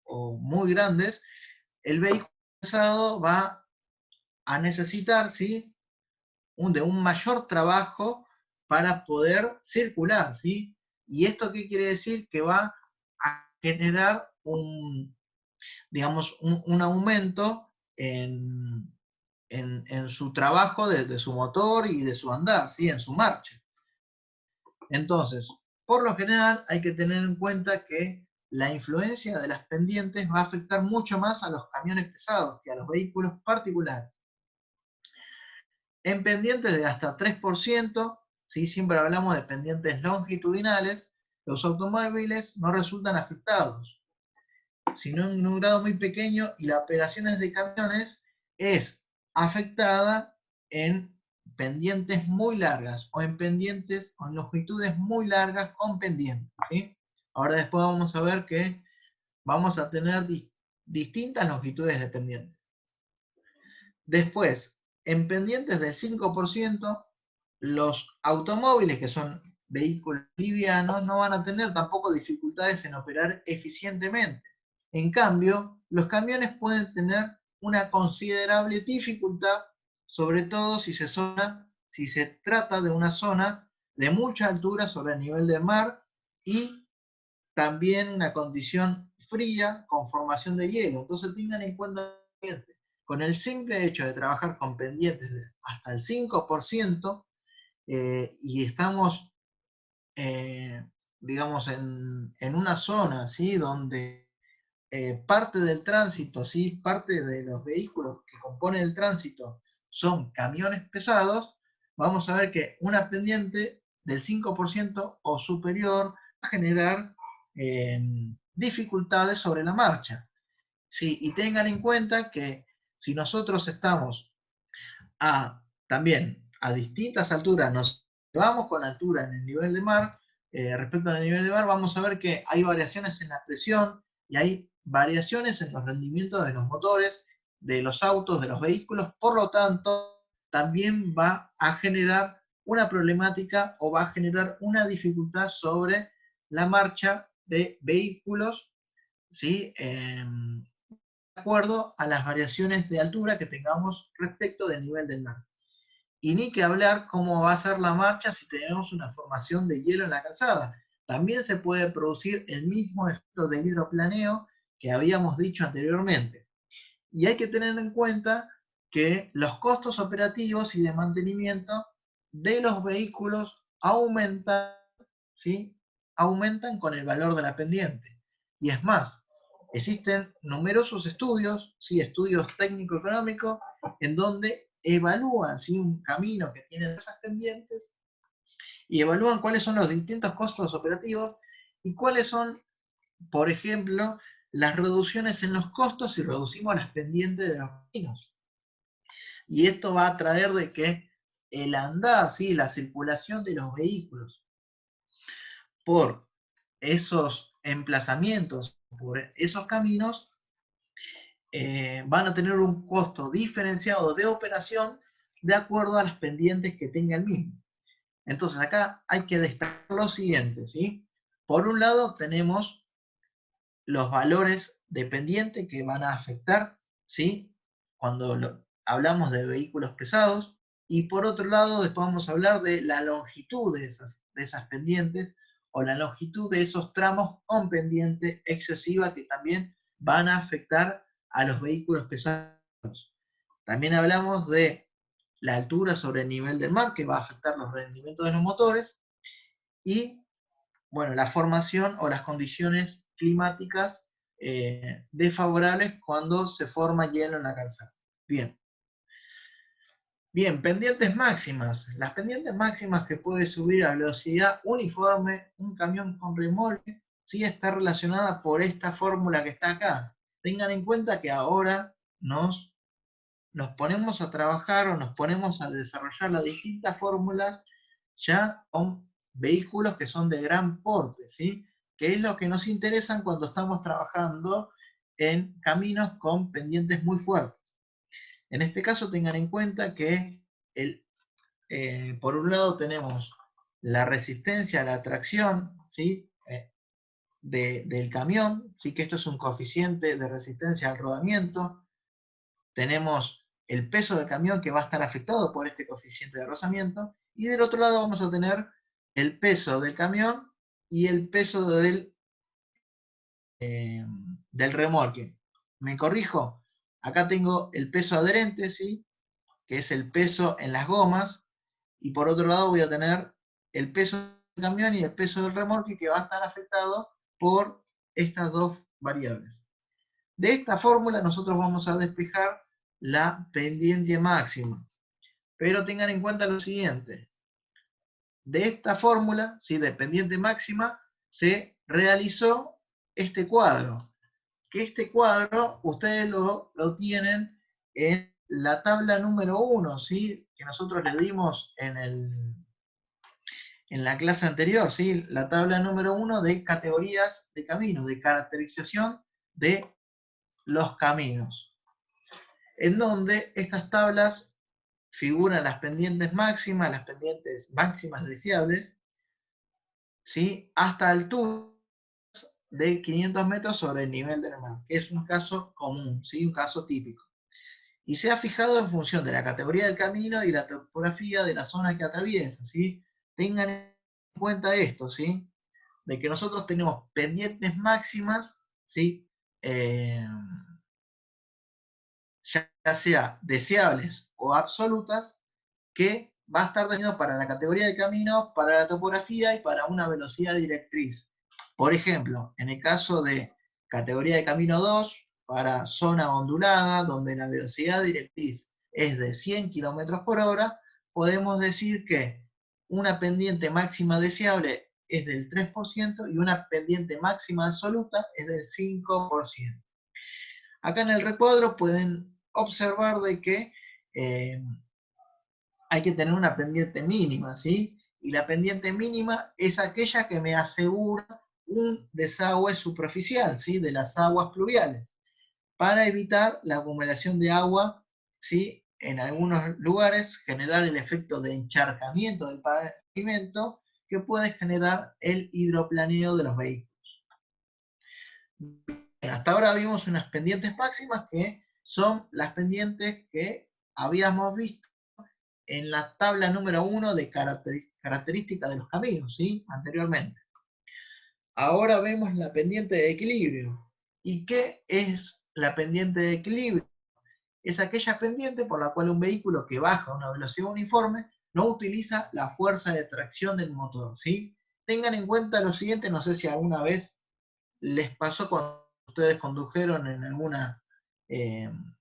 o muy grandes, el vehículo pesado va a necesitar, ¿sí?, de un mayor trabajo para poder circular, ¿sí? ¿Y esto qué quiere decir? Que va a generar digamos, un aumento en su trabajo de su motor y de su andar, ¿sí?, en su marcha. Entonces, por lo general hay que tener en cuenta que la influencia de las pendientes va a afectar mucho más a los camiones pesados que a los vehículos particulares. En pendientes de hasta 3%, ¿sí?, siempre hablamos de pendientes longitudinales, los automóviles no resultan afectados, sino en un grado muy pequeño, y las operaciones de camiones es afectada en pendientes muy largas o en pendientes con longitudes muy largas con pendientes, ¿sí? Ahora después vamos a ver que vamos a tener distintas longitudes de pendientes. Después, en pendientes del 5%, los automóviles, que son vehículos livianos, no van a tener tampoco dificultades en operar eficientemente. En cambio, los camiones pueden tener una considerable dificultad, sobre todo si se trata de una zona de mucha altura sobre el nivel del mar y también una condición fría con formación de hielo. Entonces tengan en cuenta, con el simple hecho de trabajar con pendientes de hasta el 5%, y estamos, digamos, en una zona, ¿sí?, donde parte del tránsito, ¿sí?, parte de los vehículos que componen el tránsito son camiones pesados, vamos a ver que una pendiente del 5% o superior va a generar dificultades sobre la marcha. Sí, y tengan en cuenta que si nosotros estamos también a distintas alturas, nos llevamos con altura en el nivel de mar, respecto al nivel de mar, vamos a ver que hay variaciones en la presión y hay variaciones en los rendimientos de los motores, de los autos, de los vehículos. Por lo tanto, también va a generar una problemática o va a generar una dificultad sobre la marcha de vehículos, ¿sí?, de acuerdo a las variaciones de altura que tengamos respecto del nivel del mar. Y ni que hablar cómo va a ser la marcha si tenemos una formación de hielo en la calzada. También se puede producir el mismo efecto de hidroplaneo que habíamos dicho anteriormente. Y hay que tener en cuenta que los costos operativos y de mantenimiento de los vehículos aumentan, ¿sí?, aumentan con el valor de la pendiente. Y es más, existen numerosos estudios, ¿sí?, estudios técnico-económicos, en donde evalúan, ¿sí?, un camino que tiene esas pendientes y evalúan cuáles son los distintos costos operativos y cuáles son, por ejemplo, las reducciones en los costos si reducimos las pendientes de los caminos. Y esto va a traer de que el andar, ¿sí?, la circulación de los vehículos por esos emplazamientos, por esos caminos, van a tener un costo diferenciado de operación de acuerdo a las pendientes que tenga el mismo. Entonces acá hay que destacar lo siguiente, ¿sí? Por un lado tenemos los valores de pendiente que van a afectar, ¿sí?, cuando hablamos de vehículos pesados, y por otro lado después vamos a hablar de la longitud de esas pendientes o la longitud de esos tramos con pendiente excesiva que también van a afectar a los vehículos pesados. También hablamos de la altura sobre el nivel del mar, que va a afectar los rendimientos de los motores, y, bueno, la formación o las condiciones climáticas desfavorables cuando se forma hielo en la calzada. Bien. Bien, pendientes máximas. Las pendientes máximas que puede subir a velocidad uniforme un camión con remolque, sí está relacionada por esta fórmula que está acá. Tengan en cuenta que ahora nos ponemos a trabajar o nos ponemos a desarrollar las distintas fórmulas ya con vehículos que son de gran porte, ¿sí? Que es lo que nos interesan cuando estamos trabajando en caminos con pendientes muy fuertes. En este caso tengan en cuenta que por un lado tenemos la resistencia a la tracción, ¿sí? Del camión, ¿sí? Que esto es un coeficiente de resistencia al rodamiento. Tenemos el peso del camión que va a estar afectado por este coeficiente de rozamiento, y del otro lado vamos a tener el peso del camión y el peso del remolque. ¿Me corrijo? Acá tengo el peso adherente, ¿sí? Que es el peso en las gomas, y por otro lado voy a tener el peso del camión y el peso del remolque, que va a estar afectado por estas dos variables. De esta fórmula nosotros vamos a despejar la pendiente máxima, pero tengan en cuenta lo siguiente: de esta fórmula, ¿sí? De pendiente máxima, se realizó este cuadro, que este cuadro ustedes lo tienen en la tabla número 1, ¿sí? Que nosotros le dimos en la clase anterior, ¿sí? La tabla número 1 de categorías de caminos, de caracterización de los caminos, en donde estas tablas figuran las pendientes máximas, las pendientes máximas deseables, ¿sí? Hasta alturas de 500 metros sobre el nivel del mar, que es un caso común, ¿sí? Un caso típico. Y se ha fijado en función de la categoría del camino y la topografía de la zona que atraviesa, ¿sí? Tengan en cuenta esto, ¿sí? De que nosotros tenemos pendientes máximas, ¿sí? Ya sea deseables o absolutas, que va a estar definido para la categoría de camino, para la topografía y para una velocidad directriz. Por ejemplo, en el caso de categoría de camino 2, para zona ondulada, donde la velocidad directriz es de 100 km por hora, podemos decir que una pendiente máxima deseable es del 3% y una pendiente máxima absoluta es del 5%. Acá en el recuadro pueden observar de que hay que tener una pendiente mínima, ¿sí? Y la pendiente mínima es aquella que me asegura un desagüe superficial, ¿sí? De las aguas pluviales, para evitar la acumulación de agua, ¿sí? En algunos lugares generar el efecto de encharcamiento del pavimento que puede generar el hidroplaneo de los vehículos. Hasta ahora vimos unas pendientes máximas que son las pendientes que habíamos visto en la tabla número 1 de características de los caminos, ¿sí? Anteriormente. Ahora vemos la pendiente de equilibrio. ¿Y qué es la pendiente de equilibrio? Es aquella pendiente por la cual un vehículo que baja a una velocidad uniforme no utiliza la fuerza de tracción del motor, ¿sí? Tengan en cuenta lo siguiente, no sé si alguna vez les pasó cuando ustedes condujeron en alguna en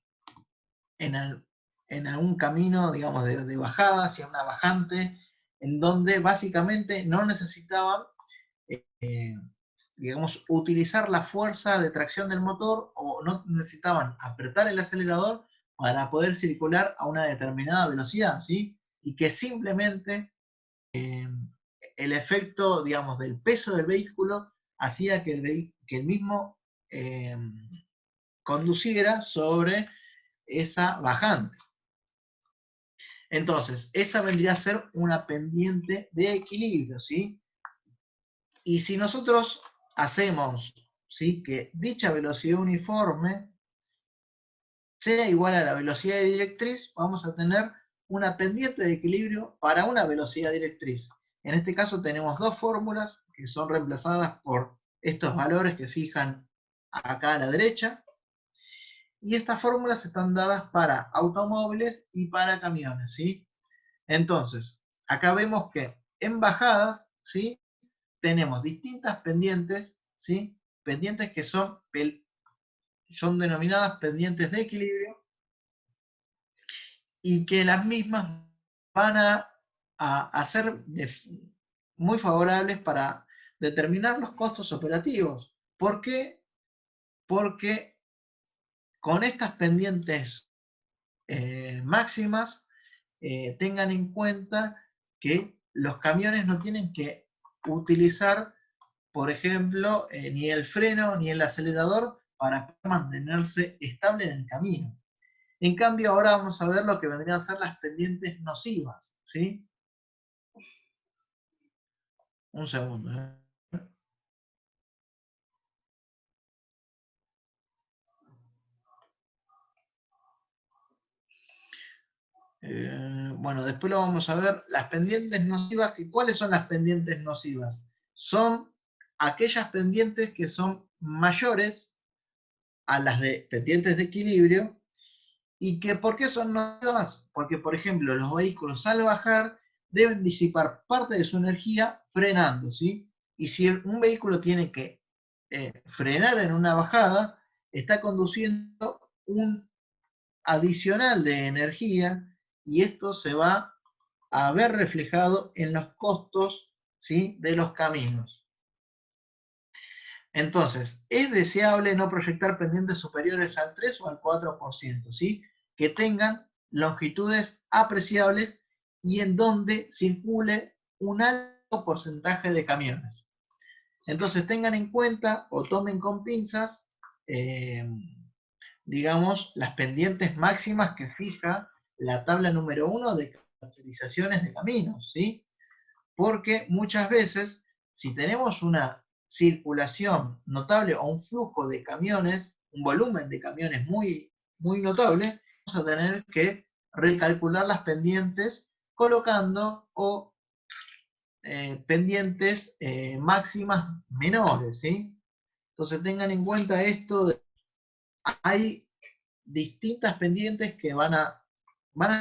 algún camino, digamos, de bajada hacia una bajante, en donde básicamente no necesitaban, eh, digamos, utilizar la fuerza de tracción del motor, o no necesitaban apretar el acelerador para poder circular a una determinada velocidad, ¿sí? Y que simplemente el efecto, digamos, del peso del vehículo hacía que el mismo conduciera sobre esa bajante. Entonces, esa vendría a ser una pendiente de equilibrio, ¿sí? Y si nosotros hacemos, ¿sí? Que dicha velocidad uniforme sea igual a la velocidad de directriz, vamos a tener una pendiente de equilibrio para una velocidad directriz. En este caso tenemos dos fórmulas que son reemplazadas por estos valores que fijan acá a la derecha, y estas fórmulas están dadas para automóviles y para camiones, ¿sí? Entonces, acá vemos que en bajadas, ¿sí? tenemos distintas pendientes, ¿sí? Pendientes que son denominadas pendientes de equilibrio, y que las mismas van a ser muy favorables para determinar los costos operativos. ¿Por qué? Porque con estas pendientes máximas, tengan en cuenta que los camiones no tienen que utilizar, por ejemplo, ni el freno ni el acelerador para mantenerse estable en el camino. En cambio, ahora vamos a ver lo que vendrían a ser las pendientes nocivas, ¿sí? Un segundo. Bueno, después lo vamos a ver. Las pendientes nocivas, ¿cuáles son las pendientes nocivas? Son aquellas pendientes que son mayores a las de pendientes de equilibrio. ¿Y que por qué son nocivas? Porque, por ejemplo, los vehículos al bajar deben disipar parte de su energía frenando, ¿sí? Y si un vehículo tiene que frenar en una bajada, está conduciendo un adicional de energía, y esto se va a ver reflejado en los costos, ¿sí?, de los caminos. Entonces, es deseable no proyectar pendientes superiores al 3 o al 4%, ¿sí? Que tengan longitudes apreciables y en donde circule un alto porcentaje de camiones. Entonces, tengan en cuenta o tomen con pinzas, digamos, las pendientes máximas que fija la tabla número 1 de caracterizaciones de caminos, ¿sí? Porque muchas veces, si tenemos una circulación notable o un flujo de camiones, un volumen de camiones muy, muy notable, vamos a tener que recalcular las pendientes colocando pendientes máximas menores, ¿sí? Entonces tengan en cuenta esto, hay distintas pendientes que van a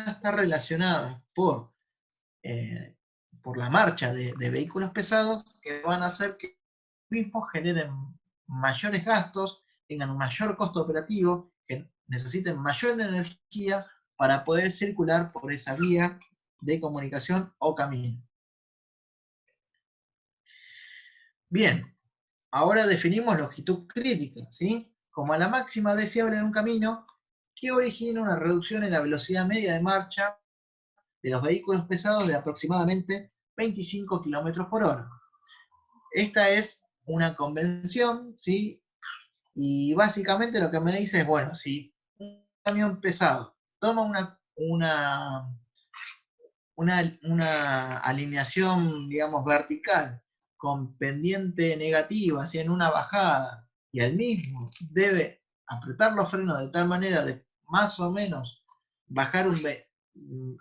estar relacionadas por la marcha de vehículos pesados, que van a hacer que mismos generen mayores gastos, tengan un mayor costo operativo, que necesiten mayor energía para poder circular por esa vía de comunicación o camino. Bien, ahora definimos longitud crítica, ¿sí? Como a la máxima deseable de un camino que origina una reducción en la velocidad media de marcha de los vehículos pesados de aproximadamente 25 km por hora. Esta es una convención, ¿sí? Y básicamente lo que me dice es, bueno, si un camión pesado toma una alineación, digamos, vertical, con pendiente negativa, así en una bajada, y al mismo debe apretar los frenos de tal manera de más o menos bajar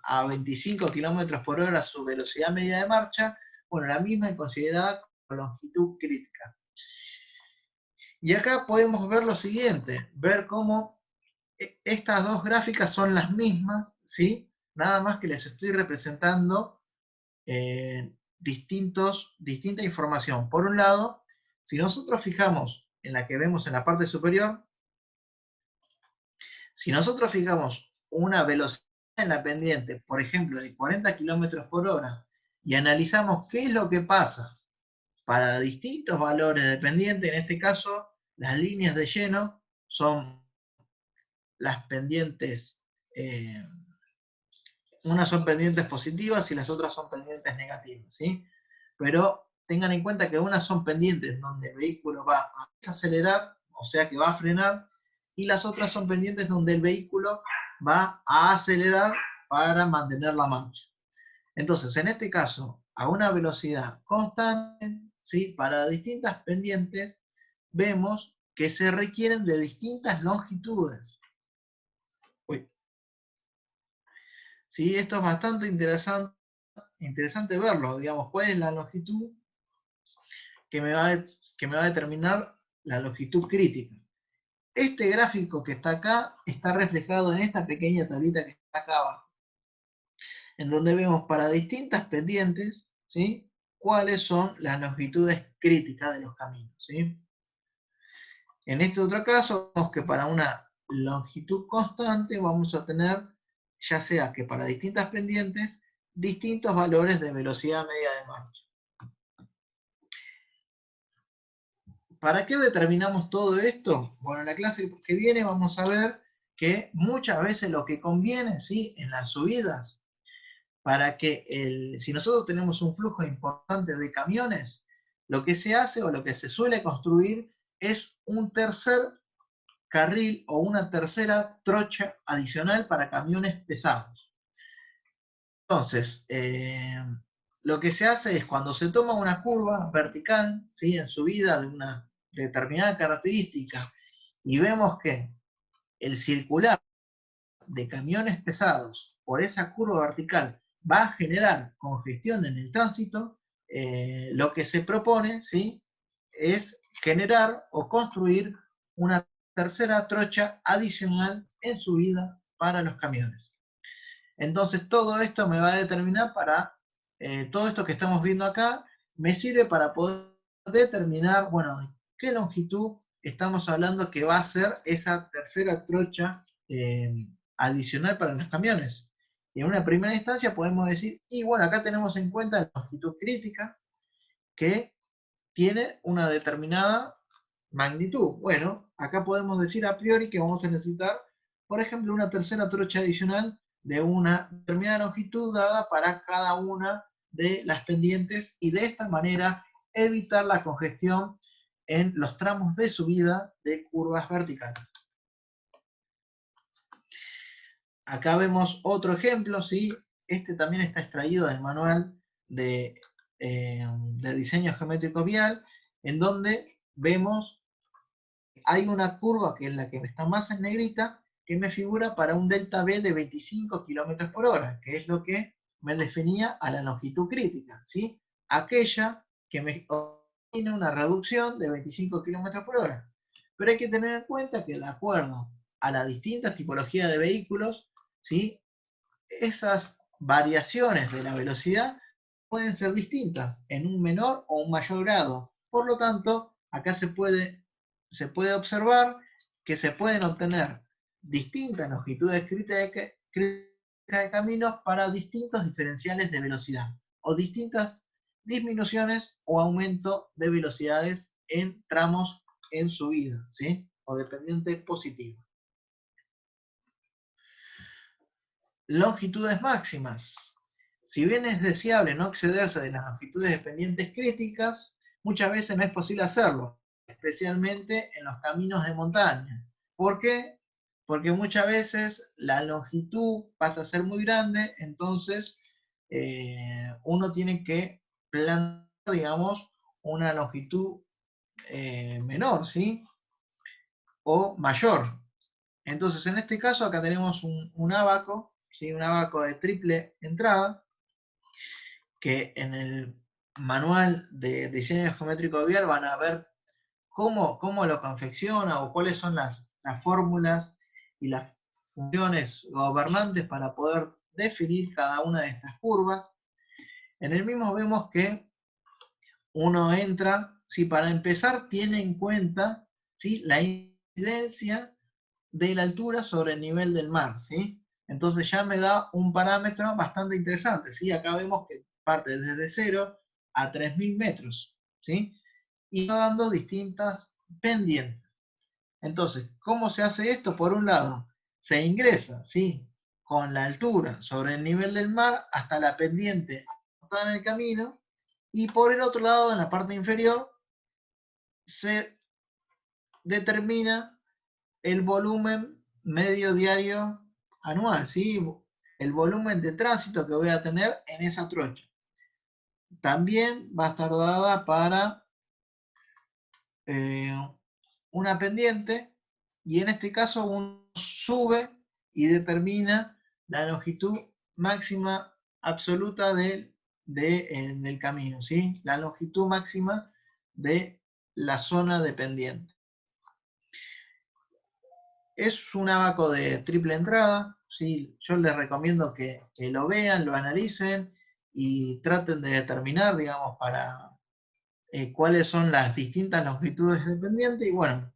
a 25 km por hora su velocidad media de marcha, bueno, la misma es considerada como longitud crítica. Y acá podemos ver lo siguiente, ver cómo estas dos gráficas son las mismas, ¿sí? Nada más que les estoy representando distinta información. Por un lado, si nosotros fijamos en la que vemos en la parte superior, si nosotros fijamos una velocidad en la pendiente, por ejemplo, de 40 km por hora, y analizamos qué es lo que pasa para distintos valores de pendiente, en este caso, las líneas de lleno son las pendientes, unas son pendientes positivas y las otras son pendientes negativas, ¿sí? Pero tengan en cuenta que unas son pendientes donde el vehículo va a desacelerar, o sea que va a frenar, y las otras son pendientes donde el vehículo va a acelerar para mantener la marcha. Entonces, en este caso, a una velocidad constante, ¿sí? Para distintas pendientes, vemos que se requieren de distintas longitudes. Uy. Sí, esto es bastante interesante verlo, digamos, cuál es la longitud que me va a determinar la longitud crítica. Este gráfico que está acá está reflejado en esta pequeña tablita que está acá abajo, en donde vemos para distintas pendientes, ¿sí? cuáles son las longitudes críticas de los caminos, ¿sí? En este otro caso, vemos que para una longitud constante vamos a tener, ya sea que para distintas pendientes, distintos valores de velocidad media de marcha. ¿Para qué determinamos todo esto? Bueno, en la clase que viene vamos a ver que muchas veces lo que conviene, ¿sí?, en las subidas, para que si nosotros tenemos un flujo importante de camiones, lo que se hace o lo que se suele construir es un tercer carril o una tercera trocha adicional para camiones pesados. Entonces, lo que se hace es cuando se toma una curva vertical, ¿sí?, en subida de una determinada característica, y vemos que el circular de camiones pesados por esa curva vertical va a generar congestión en el tránsito, lo que se propone, ¿sí?, es generar o construir una tercera trocha adicional en subida para los camiones. Entonces todo esto me va a determinar todo esto que estamos viendo acá, me sirve para poder determinar, bueno, qué longitud estamos hablando que va a ser esa tercera trocha adicional para los camiones. Y en una primera instancia podemos decir, y bueno, acá tenemos en cuenta la longitud crítica, que tiene una determinada magnitud. Bueno, acá podemos decir a priori que vamos a necesitar, por ejemplo, una tercera trocha adicional de una determinada longitud dada para cada una de las pendientes, y de esta manera evitar la congestión en los tramos de subida de curvas verticales. Acá vemos otro ejemplo, ¿sí? Este también está extraído del manual de diseño geométrico vial, en donde vemos hay una curva que es la que está más en negrita, que me figura para un delta B de 25 km por hora, que es lo que me definía a la longitud crítica, ¿sí? Aquella que me tiene una reducción de 25 km por hora. Pero hay que tener en cuenta que de acuerdo a las distintas tipologías de vehículos, ¿sí?, esas variaciones de la velocidad pueden ser distintas en un menor o un mayor grado. Por lo tanto, acá se puede observar que se pueden obtener distintas longitudes críticas de caminos para distintos diferenciales de velocidad o distintas disminuciones o aumento de velocidades en tramos en subida, ¿sí?, o de pendiente positiva. Longitudes máximas. Si bien es deseable no excederse de las longitudes de pendientes críticas, muchas veces no es posible hacerlo, especialmente en los caminos de montaña. ¿Por qué? Porque muchas veces la longitud pasa a ser muy grande, entonces uno tiene que plantear, digamos, una longitud menor, ¿sí?, o mayor. Entonces, en este caso, acá tenemos un ábaco, ¿sí?, un ábaco de triple entrada, que en el manual de diseño geométrico vial van a ver cómo lo confecciona o cuáles son las fórmulas y las funciones gobernantes para poder definir cada una de estas curvas. En el mismo vemos que uno entra, ¿sí?, para empezar tiene en cuenta, ¿sí?, la incidencia de la altura sobre el nivel del mar, ¿sí? Entonces ya me da un parámetro bastante interesante, ¿sí? Acá vemos que parte desde 0 a 3000 metros, ¿sí? Y va dando distintas pendientes. Entonces, ¿cómo se hace esto? Por un lado, se ingresa, ¿sí?, con la altura sobre el nivel del mar hasta la pendiente en el camino, y por el otro lado, en la parte inferior, se determina el volumen medio diario anual, ¿sí?, el volumen de tránsito que voy a tener en esa trocha. También va a estar dada para una pendiente, y en este caso uno sube y determina la longitud máxima absoluta del camino, ¿sí?, la longitud máxima de la zona de pendiente. Es un ábaco de triple entrada, ¿sí? Yo les recomiendo que lo vean, lo analicen y traten de determinar, digamos, para cuáles son las distintas longitudes de pendiente. Y bueno,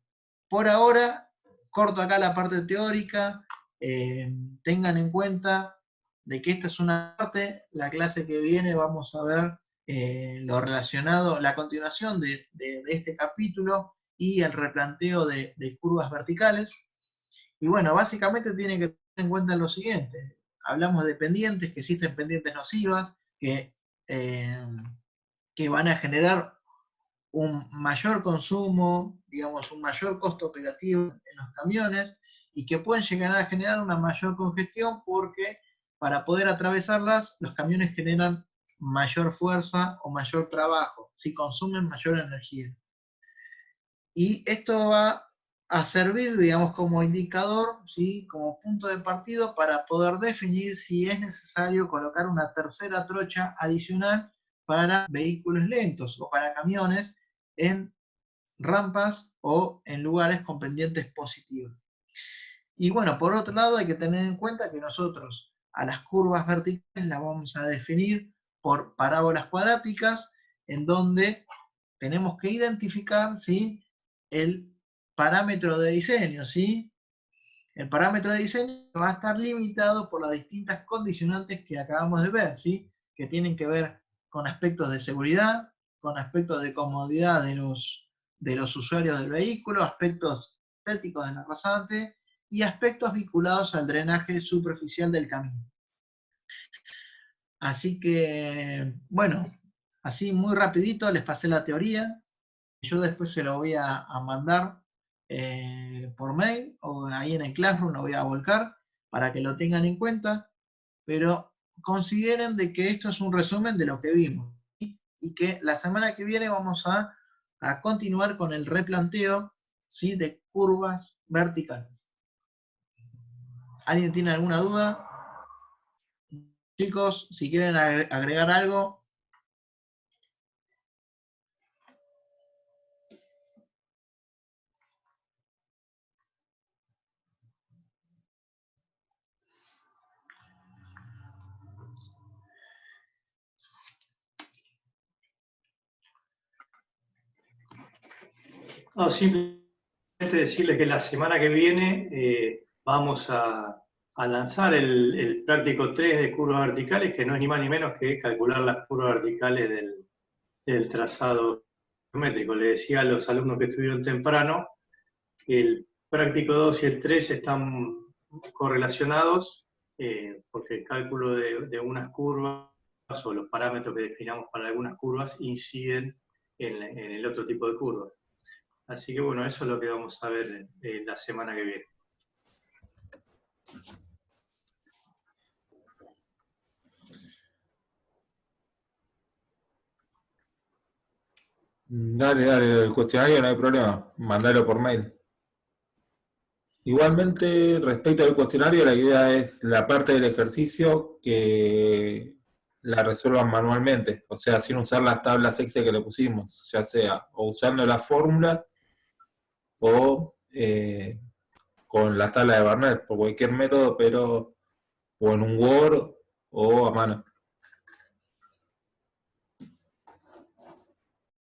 por ahora, corto acá la parte teórica. Tengan en cuenta de que esta es una parte. La clase que viene vamos a ver lo relacionado, la continuación de este capítulo y el replanteo de curvas verticales. Y bueno, básicamente tienen que tener en cuenta lo siguiente. Hablamos de pendientes, que existen pendientes nocivas, eh, que van a generar un mayor consumo, digamos, un mayor costo operativo en los camiones, y que pueden llegar a generar una mayor congestión porque para poder atravesarlas los camiones generan mayor fuerza o mayor trabajo, si consumen mayor energía. Y esto va a servir, digamos, como indicador, ¿sí? Como punto de partido para poder definir si es necesario colocar una tercera trocha adicional para vehículos lentos o para camiones en rampas o en lugares con pendientes positivos. Y bueno, por otro lado hay que tener en cuenta que nosotros a las curvas verticales las vamos a definir por parábolas cuadráticas, en donde tenemos que identificar, ¿sí?, el parámetro de diseño, ¿sí? El parámetro de diseño va a estar limitado por las distintas condicionantes que acabamos de ver, ¿sí? Que tienen que ver con aspectos de seguridad, con aspectos de comodidad de los usuarios del vehículo, aspectos estéticos de la rasante y aspectos vinculados al drenaje superficial del camino. Así que, bueno, así muy rapidito les pasé la teoría. Yo después se lo voy a mandar por mail o ahí en el Classroom lo voy a volcar para que lo tengan en cuenta, pero consideren de que esto es un resumen de lo que vimos, ¿sí? Y que la semana que viene vamos a continuar con el replanteo, ¿sí?, de curvas verticales. ¿Alguien tiene alguna duda? Chicos, si quieren agregar algo. No, simplemente decirles que la semana que viene vamos a lanzar el práctico 3 de curvas verticales, que no es ni más ni menos que calcular las curvas verticales del trazado geométrico. Le decía a los alumnos que estuvieron temprano que el práctico 2 y el 3 están correlacionados porque el cálculo de unas curvas o los parámetros que definamos para algunas curvas inciden en el otro tipo de curvas. Así que bueno, eso es lo que vamos a ver la semana que viene. Dale, el cuestionario no hay problema, mandalo por mail. Igualmente, respecto al cuestionario, la idea es la parte del ejercicio que la resuelvan manualmente, o sea, sin usar las tablas Excel que le pusimos, ya sea o usando las fórmulas o con las tablas de Barnett, por cualquier método, pero o en un Word o a mano.